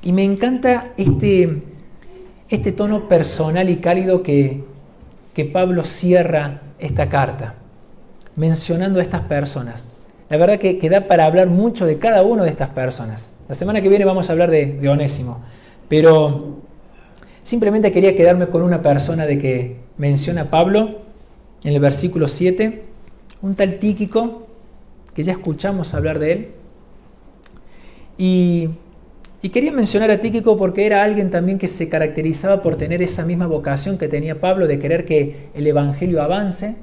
Y me encanta este tono personal y cálido que Pablo cierra esta carta, mencionando a estas personas. La verdad que da para hablar mucho de cada una de estas personas. La semana que viene vamos a hablar de Onésimo, pero simplemente quería quedarme con una persona de que menciona Pablo en el versículo 7, un tal Tíquico, que ya escuchamos hablar de él. Y quería mencionar a Tíquico porque era alguien también que se caracterizaba por tener esa misma vocación que tenía Pablo, de querer que el evangelio avance.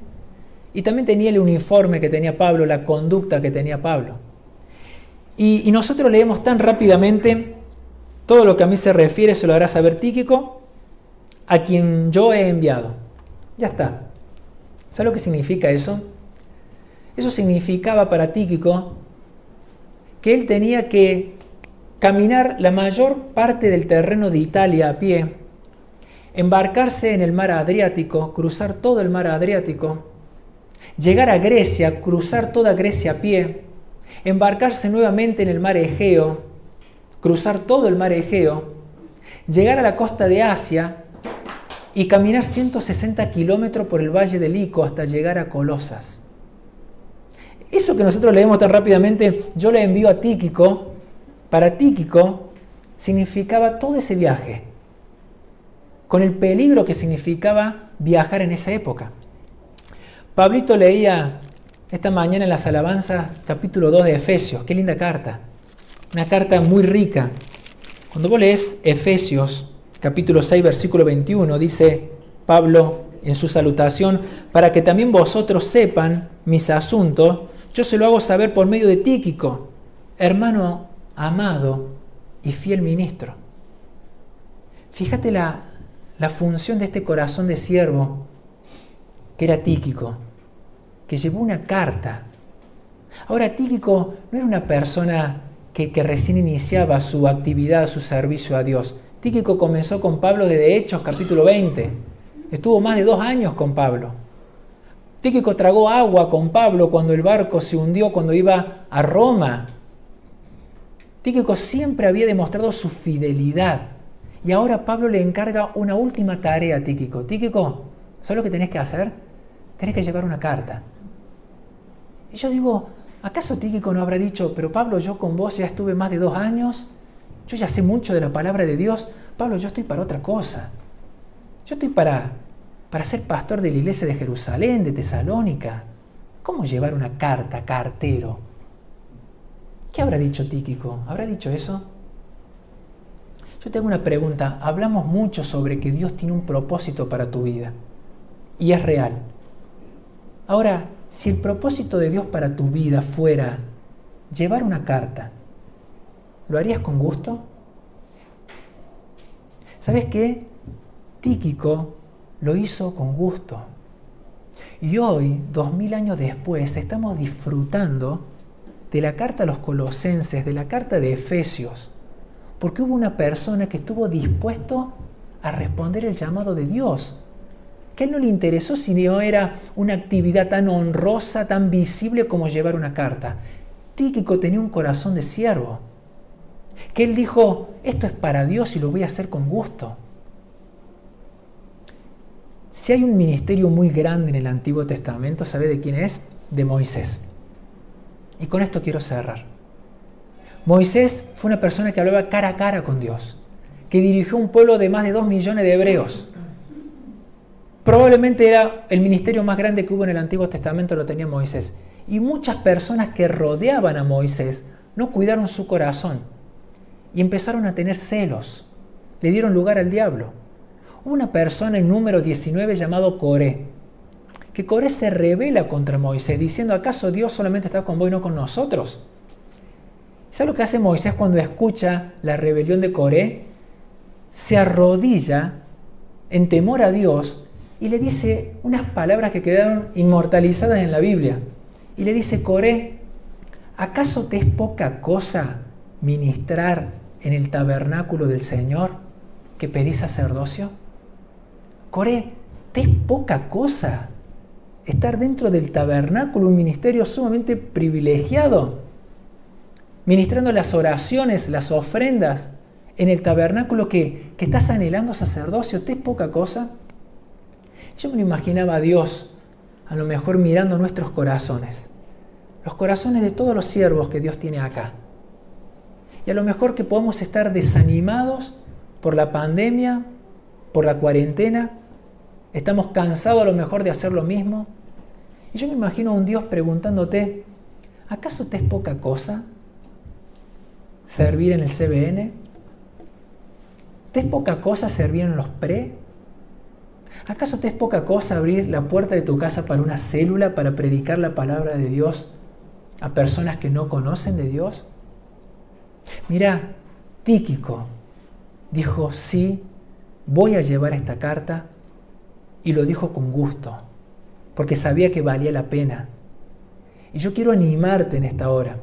Y también tenía el uniforme que tenía Pablo, la conducta que tenía Pablo. Y nosotros leemos tan rápidamente, todo lo que a mí se refiere se lo hará saber Tíquico, a quien yo he enviado. Ya está. ¿Sabes lo que significa eso? Eso significaba para Tíquico que él tenía que caminar la mayor parte del terreno de Italia a pie, embarcarse en el mar Adriático, cruzar todo el mar Adriático, llegar a Grecia, cruzar toda Grecia a pie, embarcarse nuevamente en el mar Egeo, cruzar todo el mar Egeo, llegar a la costa de Asia y caminar 160 kilómetros por el valle del Lico hasta llegar a Colosas. Eso que nosotros leemos tan rápidamente, yo le envío a Tíquico. Para Tíquico significaba todo ese viaje, con el peligro que significaba viajar en esa época. Pablito leía esta mañana en las alabanzas capítulo 2 de Efesios. Qué linda carta, una carta muy rica. Cuando vos lees Efesios capítulo 6 versículo 21, dice Pablo en su salutación, para que también vosotros sepan mis asuntos, yo se lo hago saber por medio de Tíquico, hermano amado y fiel ministro. Fíjate la función de este corazón de siervo que era Tíquico, que llevó una carta. Ahora Tíquico no era una persona que recién iniciaba su actividad, su servicio a Dios. Tíquico comenzó con Pablo desde Hechos capítulo 20. Estuvo más de 2 años con Pablo. Tíquico tragó agua con Pablo cuando el barco se hundió cuando iba a Roma. Tíquico siempre había demostrado su fidelidad. Y ahora Pablo le encarga una última tarea a Tíquico. Tíquico, ¿sabes lo que tenés que hacer? Tenés que llevar una carta. Y yo digo, ¿acaso Tíquico no habrá dicho, pero Pablo, yo con vos ya estuve más de 2 años? Yo ya sé mucho de la palabra de Dios. Pablo, yo estoy para otra cosa. Yo estoy para ser pastor de la iglesia de Jerusalén, de Tesalónica. ¿Cómo llevar una carta, cartero? ¿Qué habrá dicho Tíquico? ¿Habrá dicho eso? Yo tengo una pregunta. Hablamos mucho sobre que Dios tiene un propósito para tu vida. Y es real. Ahora, si el propósito de Dios para tu vida fuera llevar una carta, ¿lo harías con gusto? ¿Sabes qué? Tíquico lo hizo con gusto. Y hoy, 2000 años después, estamos disfrutando de la carta a los Colosenses, de la carta de Efesios, porque hubo una persona que estuvo dispuesto a responder el llamado de Dios, que a él no le interesó si no era una actividad tan honrosa, tan visible como llevar una carta. Tíquico tenía un corazón de siervo, que él dijo, esto es para Dios y lo voy a hacer con gusto. Si hay un ministerio muy grande en el Antiguo Testamento, ¿sabe de quién es? De Moisés. Y con esto quiero cerrar. Moisés fue una persona que hablaba cara a cara con Dios, que dirigió un pueblo de más de 2 millones de hebreos. Probablemente era el ministerio más grande que hubo en el Antiguo Testamento, lo tenía Moisés. Y muchas personas que rodeaban a Moisés no cuidaron su corazón y empezaron a tener celos. Le dieron lugar al diablo. Hubo una persona en número 19 llamado Coré, que Coré se rebela contra Moisés, diciendo: ¿acaso Dios solamente está con vos y no con nosotros? ¿Sabes lo que hace Moisés cuando escucha la rebelión de Coré? Se arrodilla en temor a Dios y le dice unas palabras que quedaron inmortalizadas en la Biblia. Y le dice: Coré, ¿acaso te es poca cosa ministrar en el tabernáculo del Señor que pedís sacerdocio? Coré, ¿te es poca cosa estar dentro del tabernáculo, un ministerio sumamente privilegiado, ministrando las oraciones, las ofrendas en el tabernáculo que estás anhelando sacerdocio? ¿Te es poca cosa? Yo me lo imaginaba a Dios, a lo mejor mirando nuestros corazones, los corazones de todos los siervos que Dios tiene acá. Y a lo mejor que podemos estar desanimados por la pandemia, por la cuarentena, estamos cansados a lo mejor de hacer lo mismo. Y yo me imagino a un Dios preguntándote: ¿acaso te es poca cosa servir en el CBN? ¿Te es poca cosa servir en los pre? ¿Acaso te es poca cosa abrir la puerta de tu casa para una célula, para predicar la palabra de Dios a personas que no conocen de Dios? Mira, Tíquico dijo: sí, voy a llevar esta carta, y lo dijo con gusto, porque sabía que valía la pena. Y yo quiero animarte en esta hora.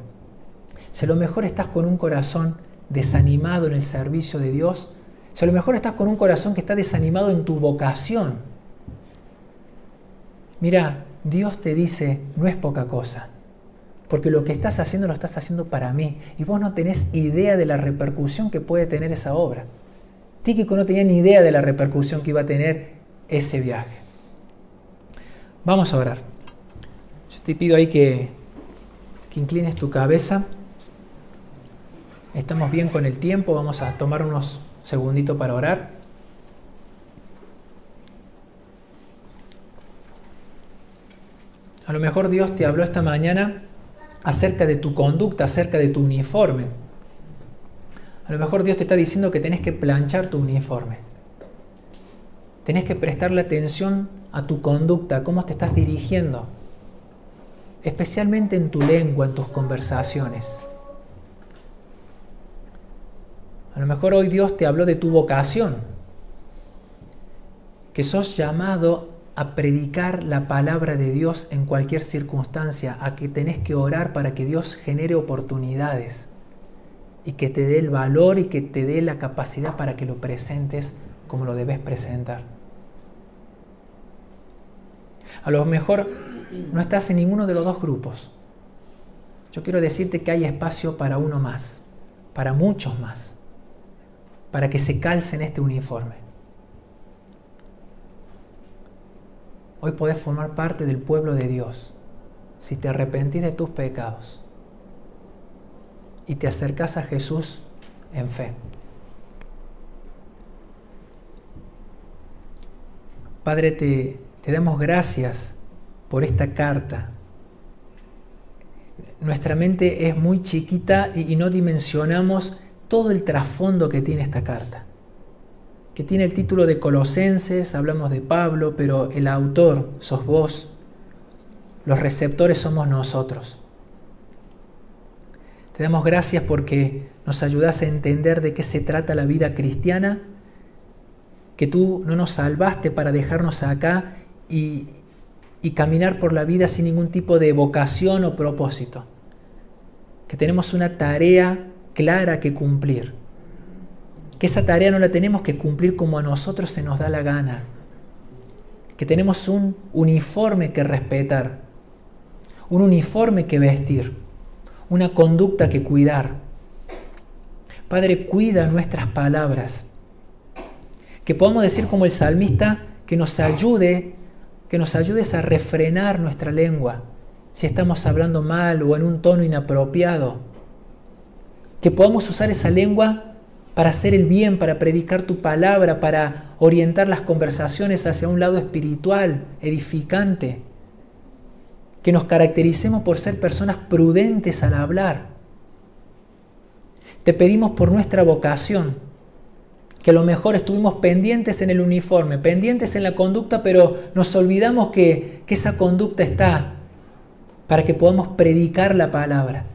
Si a lo mejor estás con un corazón desanimado en el servicio de Dios, si a lo mejor estás con un corazón que está desanimado en tu vocación, mira, Dios te dice: no es poca cosa, porque lo que estás haciendo lo estás haciendo para mí, y vos no tenés idea de la repercusión que puede tener esa obra. Tíquico no tenía ni idea de la repercusión que iba a tener ese viaje. Vamos a orar. Yo te pido ahí que inclines tu cabeza. Estamos bien con el tiempo, vamos a tomar unos segunditos para orar. A lo mejor Dios te habló esta mañana acerca de tu conducta, acerca de tu uniforme. A lo mejor Dios te está diciendo que tenés que planchar tu uniforme. Tenés que prestarle atención a tu conducta, a cómo te estás dirigiendo, especialmente en tu lengua, en tus conversaciones. A lo mejor hoy Dios te habló de tu vocación, que sos llamado a predicar la palabra de Dios en cualquier circunstancia, a que tenés que orar para que Dios genere oportunidades y que te dé el valor y que te dé la capacidad para que lo presentes como lo debes presentar. A lo mejor no estás en ninguno de los dos grupos. Yo quiero decirte que hay espacio para uno más, para muchos más, para que se calcen este uniforme. Hoy podés formar parte del pueblo de Dios si te arrepentís de tus pecados y te acercás a Jesús en fe. Padre, te damos gracias por esta carta. Nuestra mente es muy chiquita y no dimensionamos todo el trasfondo que tiene esta carta, que tiene el título de Colosenses. Hablamos de Pablo, pero el autor sos vos, los receptores somos nosotros. Te damos gracias porque nos ayudás a entender de qué se trata la vida cristiana, que tú no nos salvaste para dejarnos acá y caminar por la vida sin ningún tipo de vocación o propósito, que tenemos una tarea clara que cumplir, que esa tarea no la tenemos que cumplir como a nosotros se nos da la gana, que tenemos un uniforme que respetar, un uniforme que vestir, una conducta que cuidar. Padre, cuida nuestras palabras, que podamos decir como el salmista, que nos ayudes a refrenar nuestra lengua si estamos hablando mal o en un tono inapropiado, que podamos usar esa lengua para hacer el bien, para predicar tu palabra, para orientar las conversaciones hacia un lado espiritual, edificante. Que nos caractericemos por ser personas prudentes al hablar. Te pedimos por nuestra vocación, que a lo mejor estuvimos pendientes en el uniforme, pendientes en la conducta, pero nos olvidamos que esa conducta está para que podamos predicar la palabra.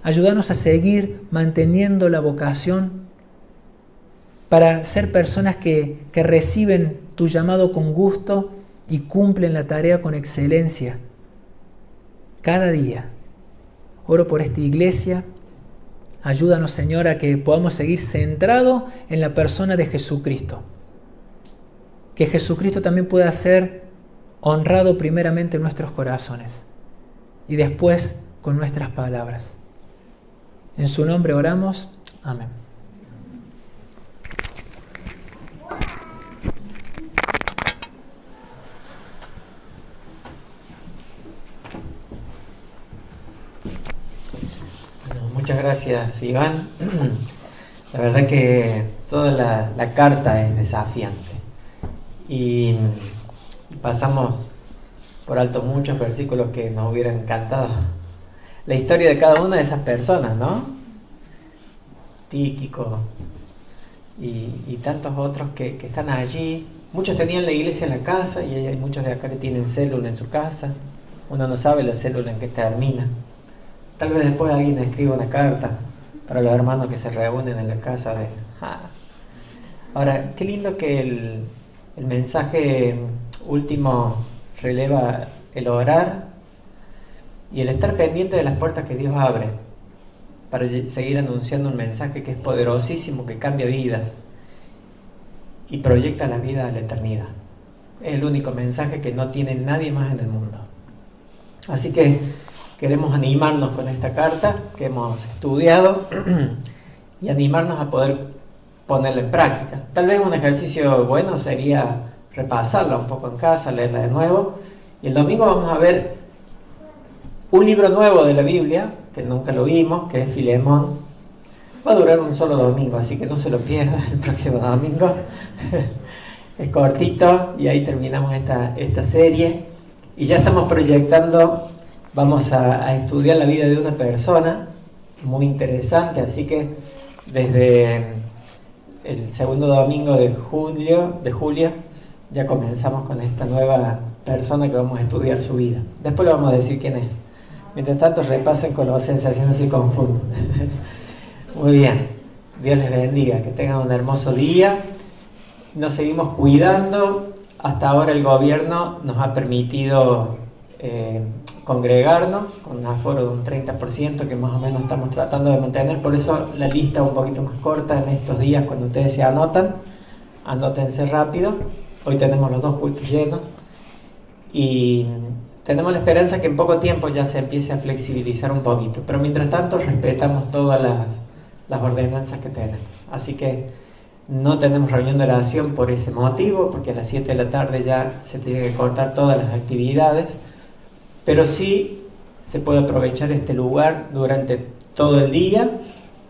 Ayúdanos a seguir manteniendo la vocación para ser personas que reciben tu llamado con gusto y cumplen la tarea con excelencia cada día. Oro por esta iglesia. Ayúdanos, Señor, a que podamos seguir centrados en la persona de Jesucristo. Que Jesucristo también pueda ser honrado primeramente en nuestros corazones y después con nuestras palabras. En su nombre oramos. Amén. Muchas gracias, Iván. La verdad que toda la carta es desafiante y pasamos por alto muchos versículos que nos hubieran encantado. La historia de cada una de esas personas, ¿no? Tíquico y tantos otros que están allí. Muchos tenían la iglesia en la casa y hay muchos de acá que tienen célula en su casa. Uno no sabe la célula en que termina. Tal vez después alguien escriba una carta para los hermanos que se reúnen en la casa de... Ahora, qué lindo que el mensaje último releva el orar y el estar pendiente de las puertas que Dios abre para seguir anunciando un mensaje que es poderosísimo, que cambia vidas y proyecta la vida a la eternidad. Es el único mensaje que no tiene nadie más en el mundo. Así que queremos animarnos con esta carta que hemos estudiado y animarnos a poder ponerla en práctica. Tal vez un ejercicio bueno sería repasarla un poco en casa, leerla de nuevo. Y el domingo vamos a ver un libro nuevo de la Biblia, que nunca lo vimos, que es Filemón. Va a durar un solo domingo, así que no se lo pierda el próximo domingo. Es cortito y ahí terminamos esta serie. Y ya estamos proyectando... Vamos a estudiar la vida de una persona muy interesante, así que desde el segundo domingo de julio ya comenzamos con esta nueva persona que vamos a estudiar su vida. Después le vamos a decir quién es. Mientras tanto repasen Colosenses, así no se confunden. Muy bien, Dios les bendiga, que tengan un hermoso día. Nos seguimos cuidando. Hasta ahora el gobierno nos ha permitido congregarnos con un aforo de un 30% que más o menos estamos tratando de mantener, por eso la lista es un poquito más corta en estos días. Cuando ustedes se anotan, anótense rápido. Hoy tenemos los 2 cultos llenos y tenemos la esperanza que en poco tiempo ya se empiece a flexibilizar un poquito, pero mientras tanto respetamos todas las ordenanzas que tenemos. Así que no tenemos reunión de oración por ese motivo, porque a las 7 de la tarde ya se tienen que cortar todas las actividades. Pero sí se puede aprovechar este lugar durante todo el día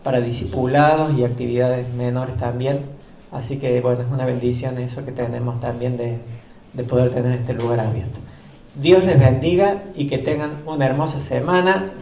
para discipulados y actividades menores también. Así que bueno, es una bendición eso que tenemos también de poder tener este lugar abierto. Dios les bendiga y que tengan una hermosa semana.